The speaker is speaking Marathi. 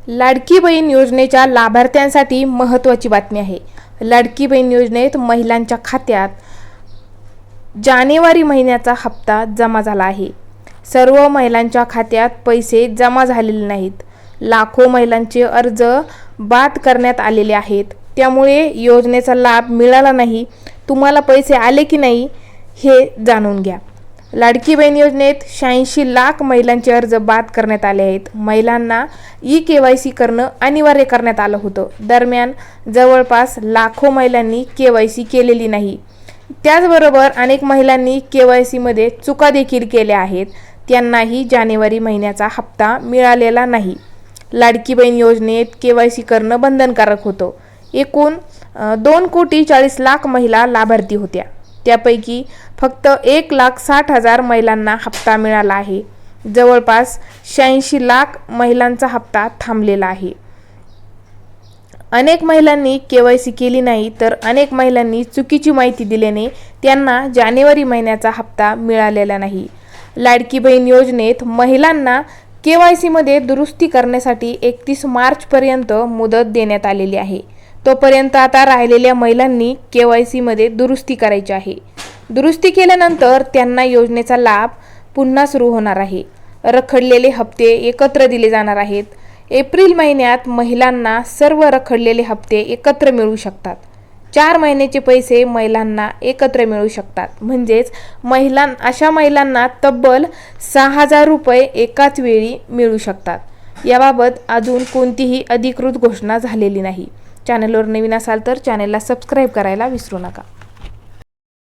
लाडकी बहीण योजनेच्या लाभार्थ्यांसाठी महत्त्वाची बातमी आहे। लाडकी बहीण योजनेत महिलांच्या खात्यात जानेवारी महिन्याचा हप्ता जमा झाला आहे। सर्व महिलांच्या खात्यात पैसे जमा झालेले नाहीत। लाखो महिलांचे अर्ज बाद करण्यात आलेले आहेत, त्यामुळे योजनेचा लाभ मिळाला नाही। तुम्हाला पैसे आले की नाही हे जाणून घ्या। लाडकी बहीण योजनेत 86 लाख महिलांचे अर्ज बाद करण्यात आले आहेत। महिलांना ई-केवायसी करणं अनिवार्य करण्यात आलं होतं। दरम्यान जवळपास लाखो महिलांनी केवायसी केलेली नाही। त्याचबरोबर अनेक महिलांनी केवायसी मध्ये चुका देखील केल्या आहेत, त्यांनाही जानेवारी महिन्याचा हप्ता मिळालेला नाही। लाडकी बहीण योजनेत केवायसी करणं बंधनकारक होतं। एकूण 2,40,00,000 महिला लाभार्थी होत्या, त्यापैकी फक्त 1,60,000 महिलांना हप्ता मिळाला आहे। जवळपास 86 लाख महिलांचा हप्ता थांबलेला आहे। अनेक महिलांनी केवायसी केली नाही, तर अनेक महिलांनी चुकीची माहिती दिल्याने त्यांना जानेवारी महिन्याचा हप्ता मिळालेला नाही। लाडकी बहीण योजनेत महिलांना केवायसी मध्ये दुरुस्ती करण्यासाठी 31 मार्च पर्यंत मुदत देण्यात आलेली आहे। तोपर्यंत आता राहिलेल्या महिलांनी केवायसी मध्ये दुरुस्ती करायची आहे। दुरुस्ती केल्यानंतर त्यांना योजनेचा लाभ पुन्हा सुरू होणार आहे। रखडलेले हप्ते एकत्र दिले जाणार आहेत। एप्रिल महिन्यात महिलांना सर्व रखडलेले हप्ते एकत्र मिळू शकतात। 4 महिन्याचे पैसे महिलांना एकत्र मिळू शकतात। म्हणजेच अशा महिलांना तब्बल 6,000 रुपये एकाच वेळी मिळू शकतात। याबाबत अजून कोणतीही अधिकृत घोषणा झालेली नाही। चॅनलवर नवीन असाल तर चॅनलला सबस्क्राईब करायला विसरू नका।